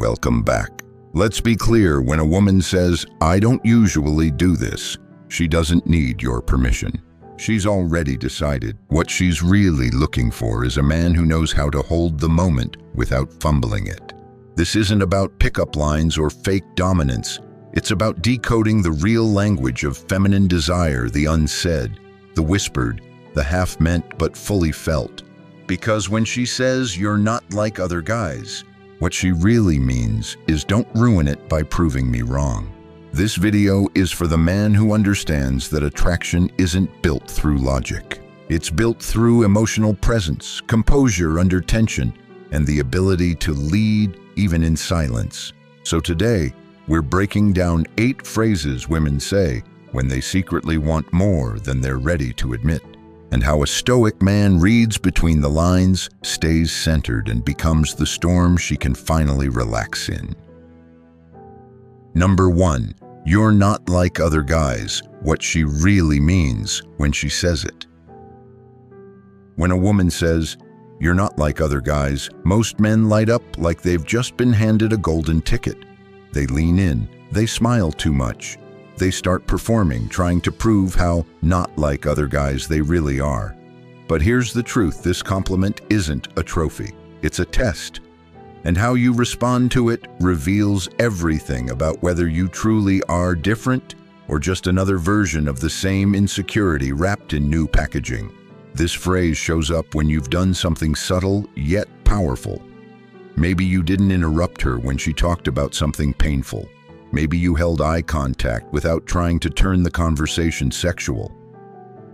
Welcome back. Let's be clear, when a woman says, "I don't usually do this," she doesn't need your permission. She's already decided. What she's really looking for is a man who knows how to hold the moment without fumbling it. This isn't about pickup lines or fake dominance. It's about decoding the real language of feminine desire, the unsaid, the whispered, the half-meant but fully felt. Because when she says, "You're not like other guys," what she really means is, "Don't ruin it by proving me wrong." This video is for the man who understands that attraction isn't built through logic. It's built through emotional presence, composure under tension, and the ability to lead even in silence. So today, we're breaking down 8 phrases women say when they secretly want more than they're ready to admit, and how a Stoic man reads between the lines, stays centered, and becomes the storm she can finally relax in. Number 1, you're not like other guys, what she really means when she says it. When a woman says, "You're not like other guys," most men light up like they've just been handed a golden ticket. They lean in, they smile too much. They start performing, trying to prove how not like other guys they really are. But here's the truth, this compliment isn't a trophy, it's a test. And how you respond to it reveals everything about whether you truly are different or just another version of the same insecurity wrapped in new packaging. This phrase shows up when you've done something subtle yet powerful. Maybe you didn't interrupt her when she talked about something painful. Maybe you held eye contact without trying to turn the conversation sexual.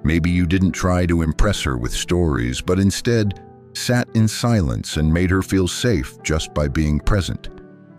Maybe you didn't try to impress her with stories, but instead sat in silence and made her feel safe just by being present.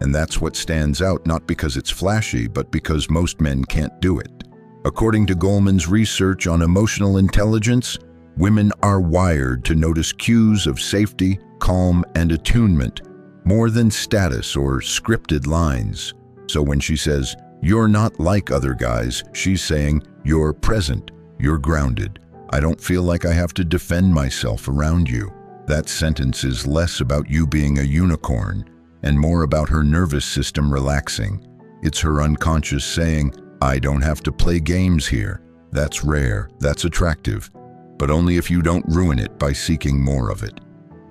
And that's what stands out, not because it's flashy, but because most men can't do it. According to Goleman's research on emotional intelligence, women are wired to notice cues of safety, calm, and attunement, more than status or scripted lines. So when she says, "You're not like other guys," she's saying, "You're present, you're grounded. I don't feel like I have to defend myself around you." That sentence is less about you being a unicorn and more about her nervous system relaxing. It's her unconscious saying, "I don't have to play games here." That's rare, that's attractive, but only if you don't ruin it by seeking more of it.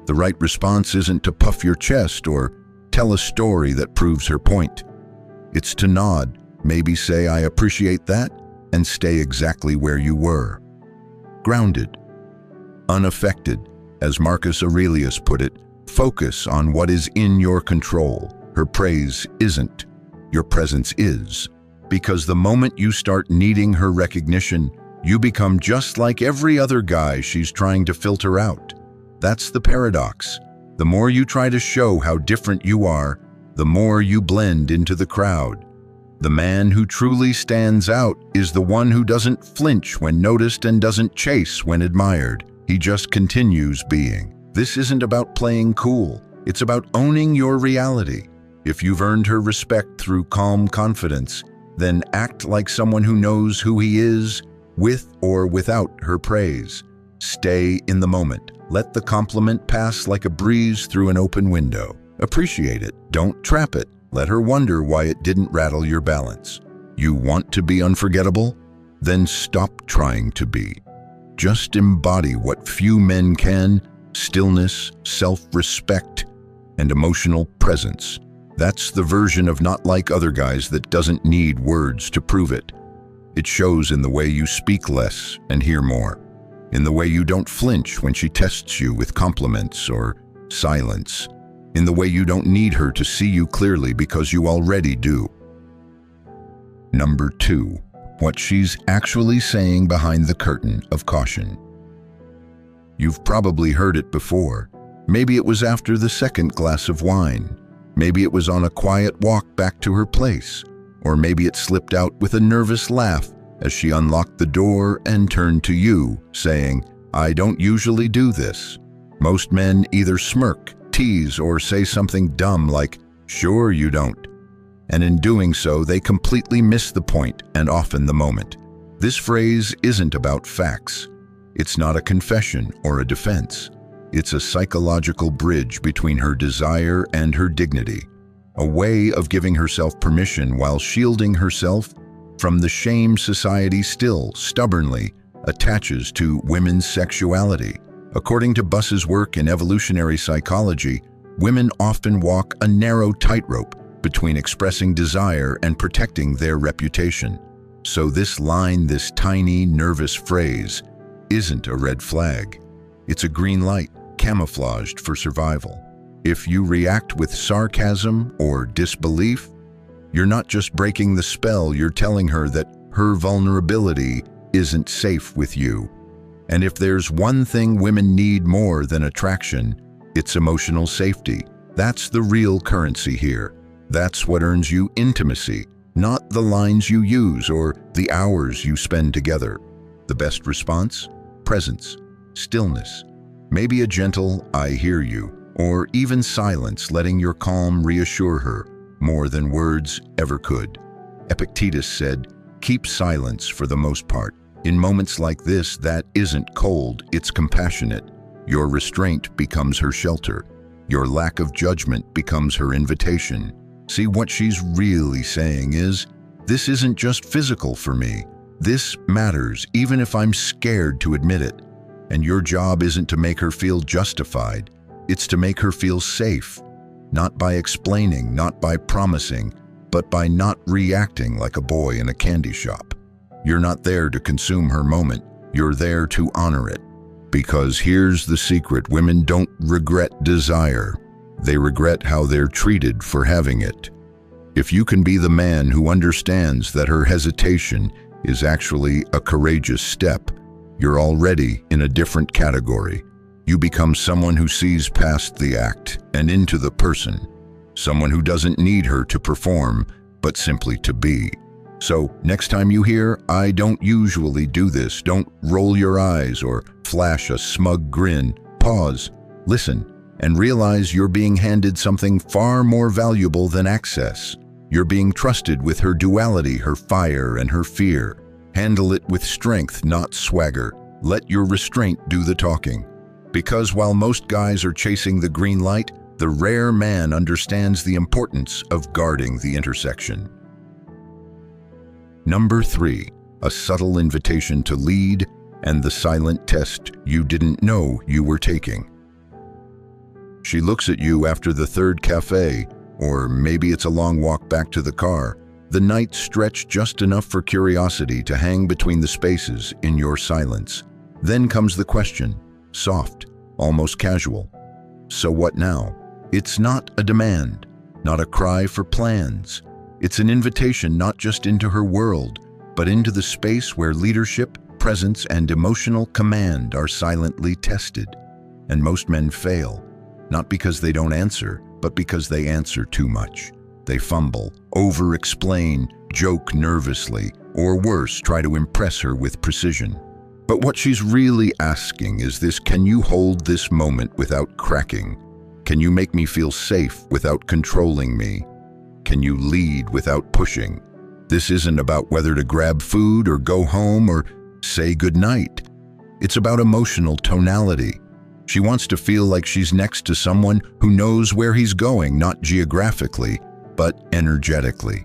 The right response isn't to puff your chest or tell a story that proves her point. It's to nod, maybe say, "I appreciate that," and stay exactly where you were. Grounded. Unaffected. As Marcus Aurelius put it, focus on what is in your control. Her praise isn't. Your presence is. Because the moment you start needing her recognition, you become just like every other guy she's trying to filter out. That's the paradox. The more you try to show how different you are, the more you blend into the crowd. The man who truly stands out is the one who doesn't flinch when noticed and doesn't chase when admired. He just continues being. This isn't about playing cool. It's about owning your reality. If you've earned her respect through calm confidence, then act like someone who knows who he is, with or without her praise. Stay in the moment. Let the compliment pass like a breeze through an open window. Appreciate it. Don't trap it. Let her wonder why it didn't rattle your balance. You want to be unforgettable? Then stop trying to be. Just embody what few men can: stillness, self-respect, and emotional presence. That's the version of not like other guys that doesn't need words to prove it. It shows in the way you speak less and hear more, in the way you don't flinch when she tests you with compliments or silence, in the way you don't need her to see you clearly because you already do. Number 2, what she's actually saying behind the curtain of caution. You've probably heard it before. Maybe it was after the second glass of wine. Maybe it was on a quiet walk back to her place. Or maybe it slipped out with a nervous laugh as she unlocked the door and turned to you, saying, "I don't usually do this." Most men either smirk, tease, or say something dumb like, "Sure you don't." And in doing so, they completely miss the point and often the moment. This phrase isn't about facts. It's not a confession or a defense. It's a psychological bridge between her desire and her dignity. a way of giving herself permission while shielding herself from the shame society still stubbornly attaches to women's sexuality. According to Buss's work in evolutionary psychology, women often walk a narrow tightrope between expressing desire and protecting their reputation. So this line, this tiny, nervous phrase, isn't a red flag. It's a green light, camouflaged for survival. If you react with sarcasm or disbelief, you're not just breaking the spell, you're telling her that her vulnerability isn't safe with you. And if there's one thing women need more than attraction, it's emotional safety. That's the real currency here. That's what earns you intimacy, not the lines you use or the hours you spend together. The best response? Presence, stillness, maybe a gentle "I hear you," or even silence, letting your calm reassure her more than words ever could. Epictetus said, "Keep silence for the most part." In moments like this, that isn't cold, it's compassionate. Your restraint becomes her shelter. Your lack of judgment becomes her invitation. See, what she's really saying is, this isn't just physical for me. This matters, even if I'm scared to admit it. And your job isn't to make her feel justified. It's to make her feel safe. Not by explaining, not by promising, but by not reacting like a boy in a candy shop. You're not there to consume her moment. You're there to honor it. Because here's the secret: women don't regret desire. They regret how they're treated for having it. If you can be the man who understands that her hesitation is actually a courageous step, you're already in a different category. You become someone who sees past the act and into the person. Someone who doesn't need her to perform, but simply to be. So, next time you hear, "I don't usually do this," don't roll your eyes or flash a smug grin. Pause, listen, and realize you're being handed something far more valuable than access. You're being trusted with her duality, her fire and her fear. Handle it with strength, not swagger. Let your restraint do the talking. Because while most guys are chasing the green light, the rare man understands the importance of guarding the intersection. Number 3, a subtle invitation to lead and the silent test you didn't know you were taking. She looks at you after the third cafe, or maybe it's a long walk back to the car. The night stretched just enough for curiosity to hang between the spaces in your silence. Then comes the question, soft, almost casual. So what now? It's not a demand, not a cry for plans. It's an invitation not just into her world, but into the space where leadership, presence, and emotional command are silently tested. And most men fail, not because they don't answer, but because they answer too much. They fumble, over-explain, joke nervously, or worse, try to impress her with precision. But what she's really asking is this: can you hold this moment without cracking? Can you make me feel safe without controlling me? Can you lead without pushing? This isn't about whether to grab food or go home or say goodnight. It's about emotional tonality. She wants to feel like she's next to someone who knows where he's going, not geographically, but energetically.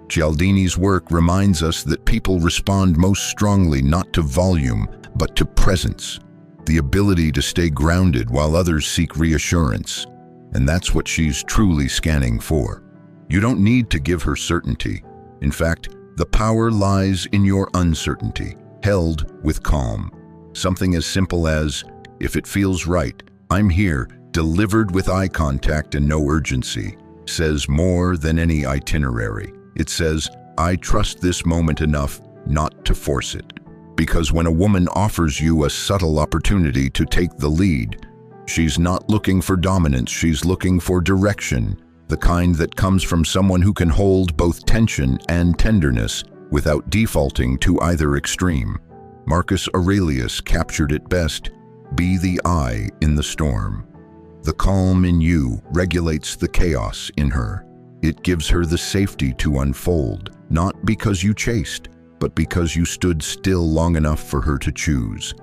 Cialdini's work reminds us that people respond most strongly not to volume, but to presence, the ability to stay grounded while others seek reassurance. And that's what she's truly scanning for. You don't need to give her certainty. In fact, the power lies in your uncertainty, held with calm. Something as simple as, "If it feels right, I'm here," delivered with eye contact and no urgency, says more than any itinerary. It says, "I trust this moment enough not to force it." Because when a woman offers you a subtle opportunity to take the lead, she's not looking for dominance, she's looking for direction, the kind that comes from someone who can hold both tension and tenderness without defaulting to either extreme. Marcus Aurelius captured it best: be the eye in the storm. The calm in you regulates the chaos in her. It gives her the safety to unfold, not because you chased, but because you stood still long enough for her to choose.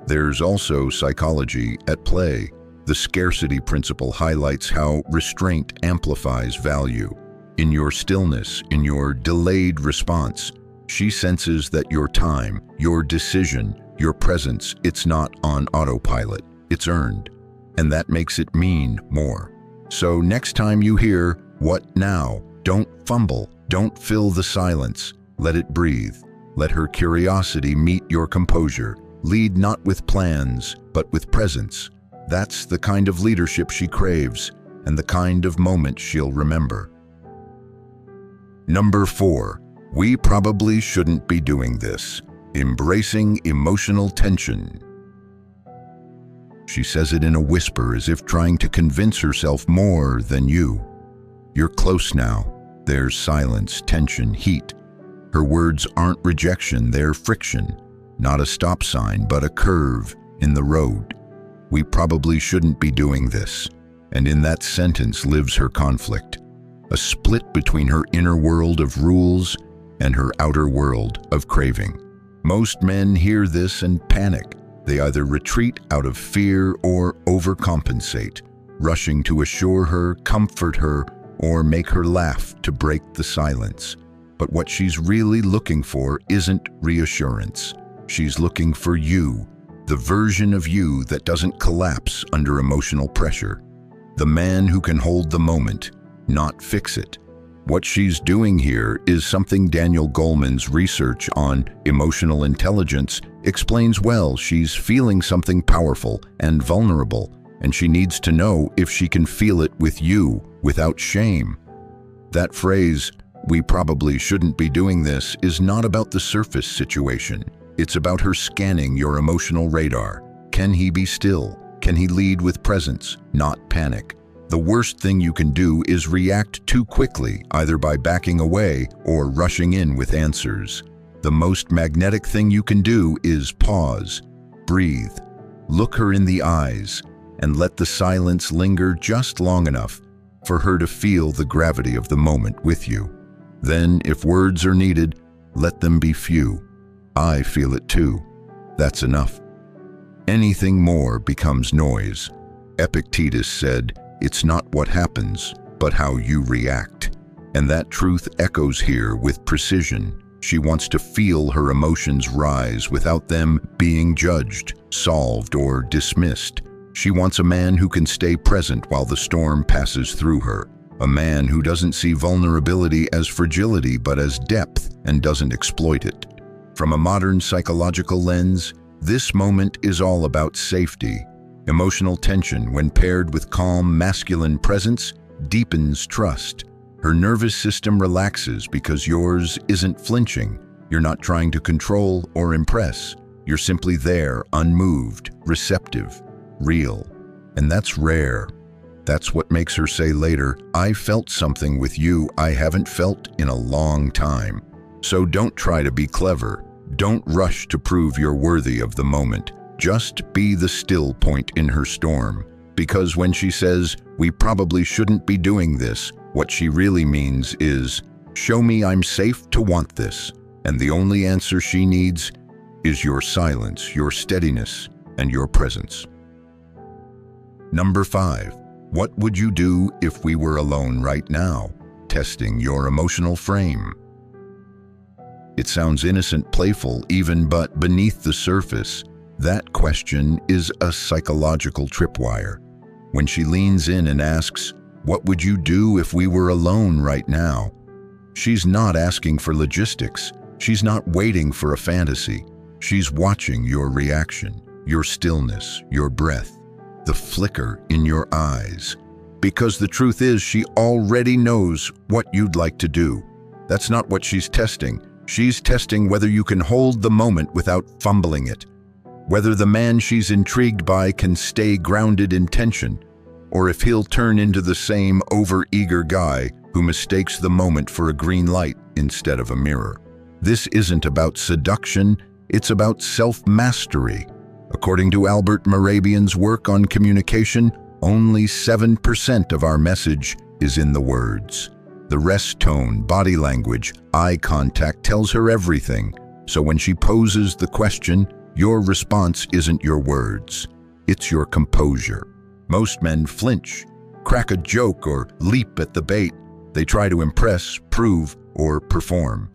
There's also psychology at play. The scarcity principle highlights how restraint amplifies value. In your stillness, in your delayed response, she senses that your time, your decision, your presence, it's not on autopilot, it's earned. And that makes it mean more. So next time you hear, "What now?" don't fumble, don't fill the silence. Let it breathe. Let her curiosity meet your composure. Lead not with plans, but with presence. That's the kind of leadership she craves, and the kind of moment she'll remember. Number 4, we probably shouldn't be doing this. Embracing emotional tension. She says it in a whisper, as if trying to convince herself more than you. You're close now. There's silence, tension, heat. Her words aren't rejection, they're friction. Not a stop sign, but a curve in the road. We probably shouldn't be doing this. And in that sentence lives her conflict. A split between her inner world of rules and her outer world of craving. Most men hear this and panic. They either retreat out of fear or overcompensate, rushing to assure her, comfort her, or make her laugh to break the silence. But what she's really looking for isn't reassurance. She's looking for you, the version of you that doesn't collapse under emotional pressure. The man who can hold the moment, not fix it. What she's doing here is something Daniel Goleman's research on emotional intelligence explains well. She's feeling something powerful and vulnerable, and she needs to know if she can feel it with you without shame. That phrase, "we probably shouldn't be doing this," is not about the surface situation. It's about her scanning your emotional radar. Can he be still? Can he lead with presence, not panic? The worst thing you can do is react too quickly, either by backing away or rushing in with answers. The most magnetic thing you can do is pause, breathe, look her in the eyes, and let the silence linger just long enough for her to feel the gravity of the moment with you. Then, if words are needed, let them be few. I feel it too. That's enough. Anything more becomes noise. Epictetus said, "It's not what happens, but how you react." And that truth echoes here with precision. She wants to feel her emotions rise without them being judged, solved, or dismissed. She wants a man who can stay present while the storm passes through her. A man who doesn't see vulnerability as fragility but as depth and doesn't exploit it. From a modern psychological lens, this moment is all about safety. Emotional tension, when paired with calm, masculine presence, deepens trust. Her nervous system relaxes because yours isn't flinching. You're not trying to control or impress. You're simply there, unmoved, receptive, real. And that's rare. That's what makes her say later, "I felt something with you I haven't felt in a long time." So don't try to be clever. Don't rush to prove you're worthy of the moment. Just be the still point in her storm. Because when she says, "we probably shouldn't be doing this," what she really means is, "show me I'm safe to want this." And the only answer she needs is your silence, your steadiness, and your presence. Number 5, what would you do if we were alone right now? Testing your emotional frame. It sounds innocent, playful even, but beneath the surface, that question is a psychological tripwire. When she leans in and asks, "What would you do if we were alone right now?" she's not asking for logistics. She's not waiting for a fantasy. She's watching your reaction, your stillness, your breath, the flicker in your eyes. Because the truth is, she already knows what you'd like to do. That's not what she's testing. She's testing whether you can hold the moment without fumbling it. Whether the man she's intrigued by can stay grounded in tension, or if he'll turn into the same over-eager guy who mistakes the moment for a green light instead of a mirror. This isn't about seduction, it's about self-mastery. According to Albert Mehrabian's work on communication, only 7% of our message is in the words. The rest, tone, body language, eye contact, tells her everything. So when she poses the question, your response isn't your words, it's your composure. Most men flinch, crack a joke, or leap at the bait. They try to impress, prove, or perform.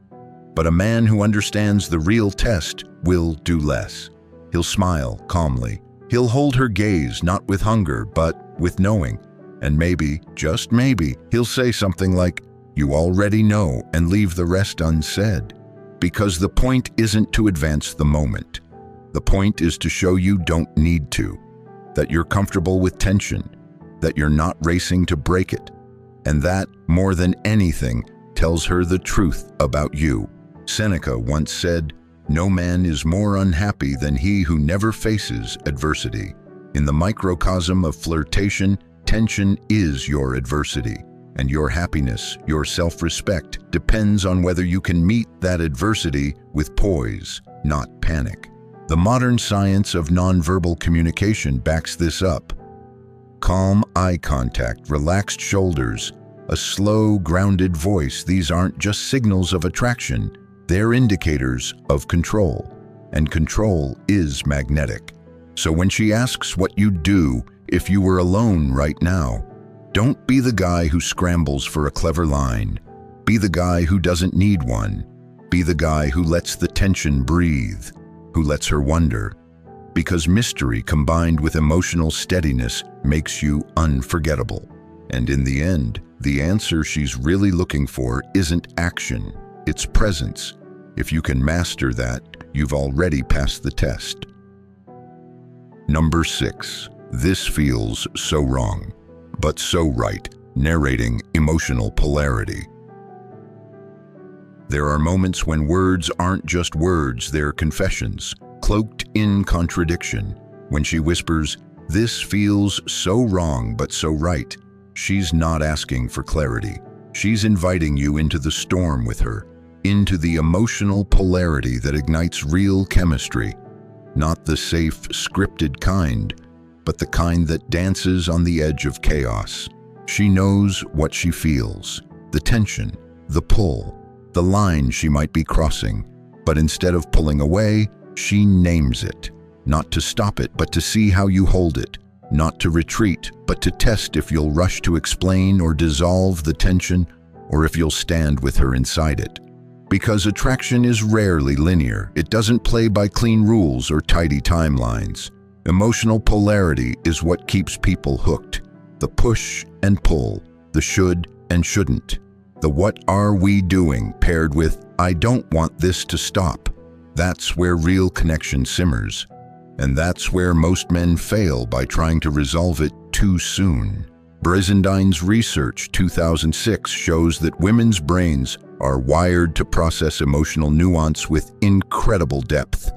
But a man who understands the real test will do less. He'll smile calmly. He'll hold her gaze not with hunger, but with knowing. And maybe, just maybe, he'll say something like, "You already know," and leave the rest unsaid. Because the point isn't to advance the moment. The point is to show you don't need to, that you're comfortable with tension, that you're not racing to break it. And that, more than anything, tells her the truth about you. Seneca once said, "No man is more unhappy than he who never faces adversity." In the microcosm of flirtation, tension is your adversity, and your happiness, your self-respect, depends on whether you can meet that adversity with poise, not panic. The modern science of nonverbal communication backs this up. Calm eye contact, relaxed shoulders, a slow, grounded voice, these aren't just signals of attraction. They're indicators of control, and control is magnetic. So when she asks what you'd do if you were alone right now, don't be the guy who scrambles for a clever line. Be the guy who doesn't need one. Be the guy who lets the tension breathe, who lets her wonder. Because mystery combined with emotional steadiness makes you unforgettable. And in the end, the answer she's really looking for isn't action, it's presence. If you can master that, you've already passed the test. Number 6. This feels so wrong, but so right. Narrating emotional polarity. There are moments when words aren't just words, they're confessions, cloaked in contradiction. When she whispers, "This feels so wrong, but so right," she's not asking for clarity. She's inviting you into the storm with her, into the emotional polarity that ignites real chemistry. Not the safe, scripted kind, but the kind that dances on the edge of chaos. She knows what she feels, the tension, the pull, the line she might be crossing. But instead of pulling away, she names it. Not to stop it, but to see how you hold it. Not to retreat, but to test if you'll rush to explain or dissolve the tension, or if you'll stand with her inside it. Because attraction is rarely linear. It doesn't play by clean rules or tidy timelines. Emotional polarity is what keeps people hooked. The push and pull, the should and shouldn't. The "what are we doing" paired with "I don't want this to stop." That's where real connection simmers. And that's where most men fail by trying to resolve it too soon. Brizendine's research, 2006, shows that women's brains are wired to process emotional nuance with incredible depth.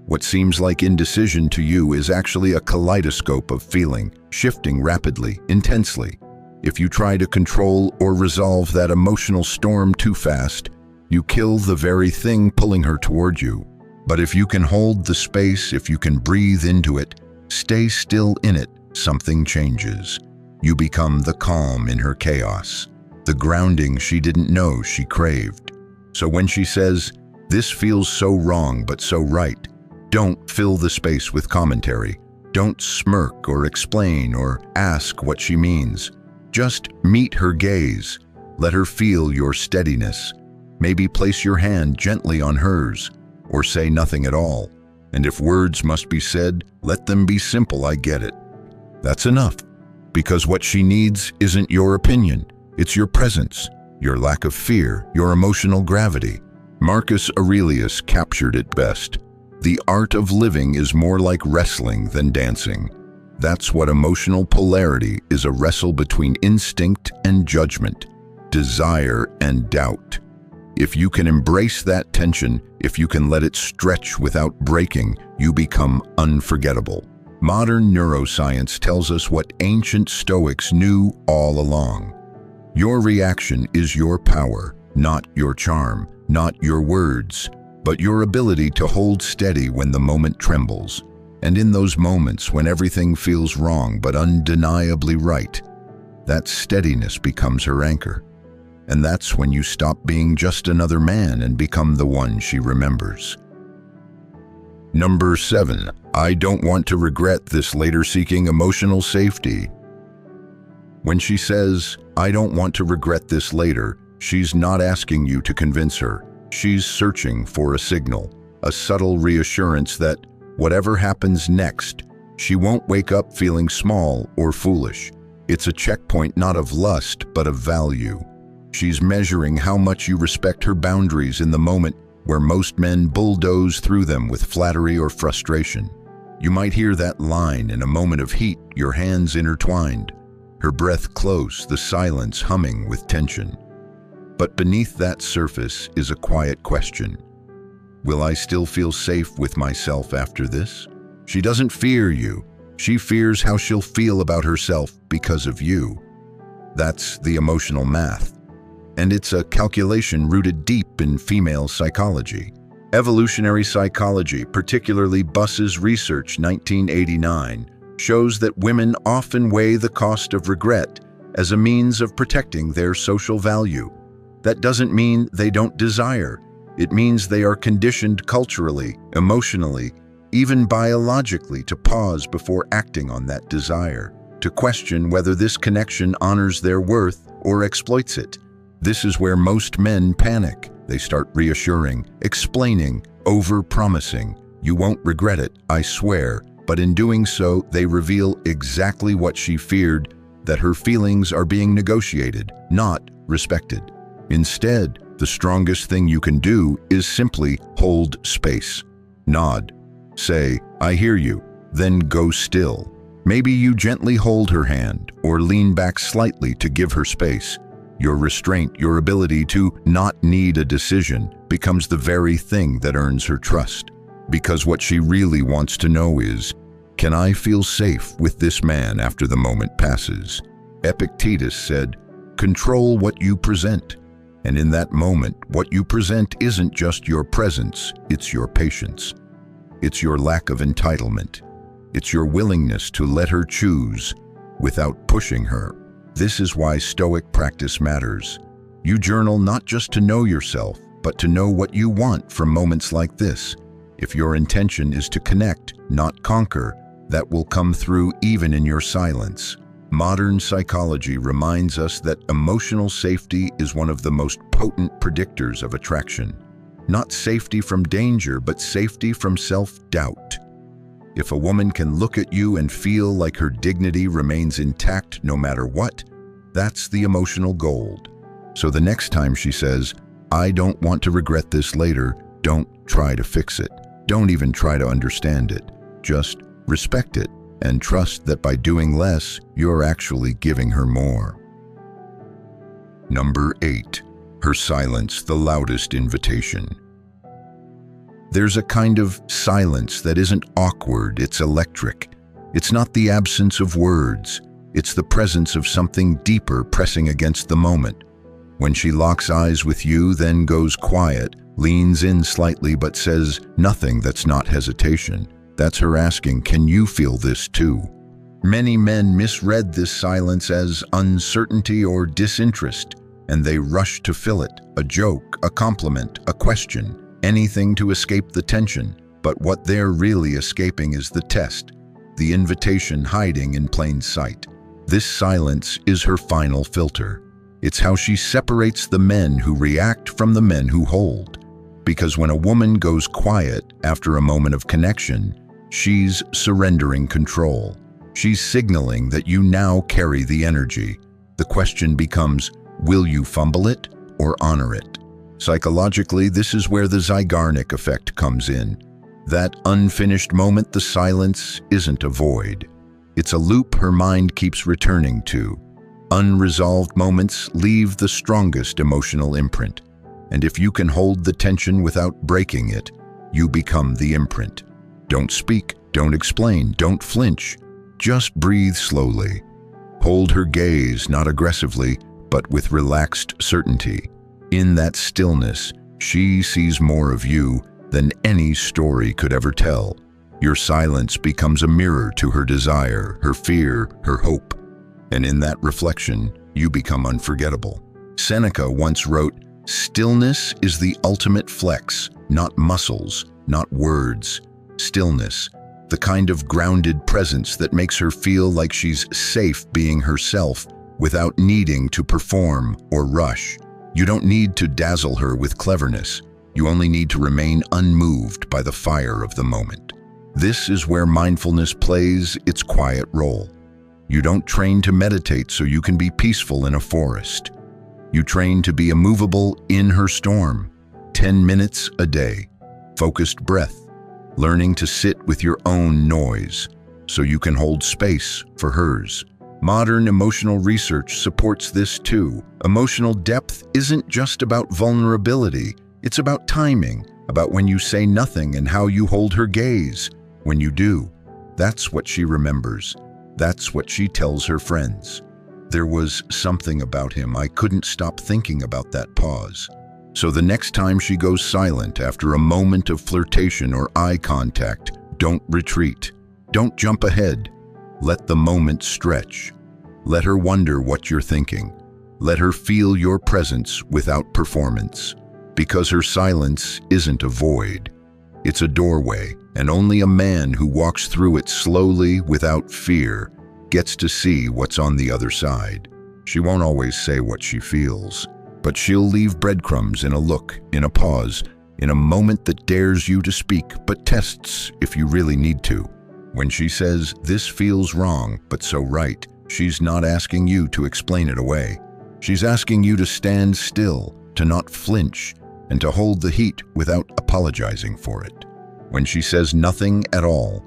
What seems like indecision to you is actually a kaleidoscope of feeling, shifting rapidly, intensely. If you try to control or resolve that emotional storm too fast, you kill the very thing pulling her toward you. But if you can hold the space, if you can breathe into it, stay still in it, something changes. You become the calm in her chaos, the grounding she didn't know she craved. So when she says, "This feels so wrong but so right," don't fill the space with commentary. Don't smirk or explain or ask what she means. Just meet her gaze. Let her feel your steadiness. Maybe place your hand gently on hers, or say nothing at all. And if words must be said, let them be simple, "I get it." That's enough, because what she needs isn't your opinion. It's your presence, your lack of fear, your emotional gravity. Marcus Aurelius captured it best. The art of living is more like wrestling than dancing. That's what emotional polarity is, a wrestle between instinct and judgment, desire and doubt. If you can embrace that tension, if you can let it stretch without breaking, you become unforgettable. Modern neuroscience tells us what ancient Stoics knew all along. Your reaction is your power, not your charm, not your words, but your ability to hold steady when the moment trembles. And in those moments when everything feels wrong but undeniably right, that steadiness becomes her anchor. And that's when you stop being just another man and become the one she remembers. Number 7. I don't want to regret this later, seeking emotional safety. When she says, I don't want to regret this later, she's not asking you to convince her. She's searching for a signal, a subtle reassurance that whatever happens next, she won't wake up feeling small or foolish. It's a checkpoint not of lust, but of value. She's measuring how much you respect her boundaries in the moment where most men bulldoze through them with flattery or frustration. You might hear that line in a moment of heat, your hands intertwined, her breath close, the silence humming with tension. But beneath that surface is a quiet question. Will I still feel safe with myself after this? She doesn't fear you. She fears how she'll feel about herself because of you. That's the emotional math. And it's a calculation rooted deep in female psychology. Evolutionary psychology, particularly Buss's research 1989, shows that women often weigh the cost of regret as a means of protecting their social value. That doesn't mean they don't desire. It means they are conditioned culturally, emotionally, even biologically to pause before acting on that desire, to question whether this connection honors their worth or exploits it. This is where most men panic. They start reassuring, explaining, over-promising. You won't regret it, I swear. But in doing so, they reveal exactly what she feared, that her feelings are being negotiated, not respected. Instead, the strongest thing you can do is simply hold space. Nod. Say, I hear you, then go still. Maybe you gently hold her hand or lean back slightly to give her space. Your restraint, your ability to not need a decision, becomes the very thing that earns her trust. Because what she really wants to know is, can I feel safe with this man after the moment passes? Epictetus said, control what you present. And in that moment, what you present isn't just your presence, it's your patience. It's your lack of entitlement. It's your willingness to let her choose without pushing her. This is why Stoic practice matters. You journal not just to know yourself, but to know what you want from moments like this. If your intention is to connect, not conquer, that will come through even in your silence. Modern psychology reminds us that emotional safety is one of the most potent predictors of attraction. Not safety from danger, but safety from self-doubt. If a woman can look at you and feel like her dignity remains intact no matter what, that's the emotional gold. So the next time she says, I don't want to regret this later, don't try to fix it. Don't even try to understand it. Just respect it and trust that by doing less, you're actually giving her more. Number 8. Her silence, the loudest invitation. There's a kind of silence that isn't awkward, it's electric. It's not the absence of words, it's the presence of something deeper pressing against the moment. When she locks eyes with you, then goes quiet, leans in slightly but says nothing that's not hesitation. That's her asking, can you feel this too? Many men misread this silence as uncertainty or disinterest, and they rush to fill it, a joke, a compliment, a question, anything to escape the tension. But what they're really escaping is the test, the invitation hiding in plain sight. This silence is her final filter. It's how she separates the men who react from the men who hold. Because when a woman goes quiet after a moment of connection, she's surrendering control. She's signaling that you now carry the energy. The question becomes, will you fumble it or honor it? Psychologically, this is where the Zeigarnik effect comes in. That unfinished moment, the silence, isn't a void. It's a loop her mind keeps returning to. Unresolved moments leave the strongest emotional imprint. And if you can hold the tension without breaking it, you become the imprint. Don't speak, don't explain, don't flinch. Just breathe slowly. Hold her gaze, not aggressively, but with relaxed certainty. In that stillness, she sees more of you than any story could ever tell. Your silence becomes a mirror to her desire, her fear, her hope. And in that reflection, you become unforgettable. Seneca once wrote, stillness is the ultimate flex, not muscles, not words. Stillness, the kind of grounded presence that makes her feel like she's safe being herself without needing to perform or rush. You don't need to dazzle her with cleverness. You only need to remain unmoved by the fire of the moment. This is where mindfulness plays its quiet role. You don't train to meditate so you can be peaceful in a forest. You train to be immovable in her storm. 10 minutes a day, focused breath, learning to sit with your own noise so you can hold space for hers. Modern emotional research supports this too. Emotional depth isn't just about vulnerability. It's about timing, about when you say nothing and how you hold her gaze. When you do, that's what she remembers. That's what she tells her friends. There was something about him. I couldn't stop thinking about that pause. So the next time she goes silent after a moment of flirtation or eye contact, don't retreat. Don't jump ahead. Let the moment stretch. Let her wonder what you're thinking. Let her feel your presence without performance. Because her silence isn't a void. It's a doorway, and only a man who walks through it slowly without fear gets to see what's on the other side. She won't always say what she feels, but she'll leave breadcrumbs in a look, in a pause, in a moment that dares you to speak but tests if you really need to. When she says, "This feels wrong, but so right," she's not asking you to explain it away. She's asking you to stand still, to not flinch, and to hold the heat without apologizing for it. When she says nothing at all,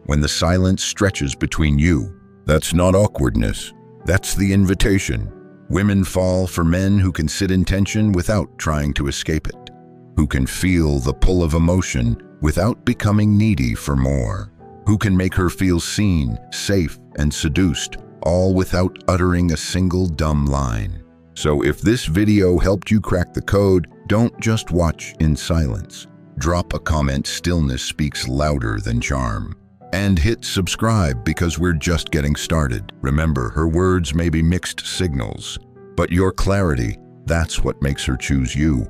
when the silence stretches between you, that's not awkwardness. That's the invitation. Women fall for men who can sit in tension without trying to escape it, who can feel the pull of emotion without becoming needy for more, who can make her feel seen, safe, and seduced, all without uttering a single dumb line. So if this video helped you crack the code, don't just watch in silence. Drop a comment. Stillness speaks louder than charm. And hit subscribe because we're just getting started. Remember, her words may be mixed signals, but your clarity, that's what makes her choose you.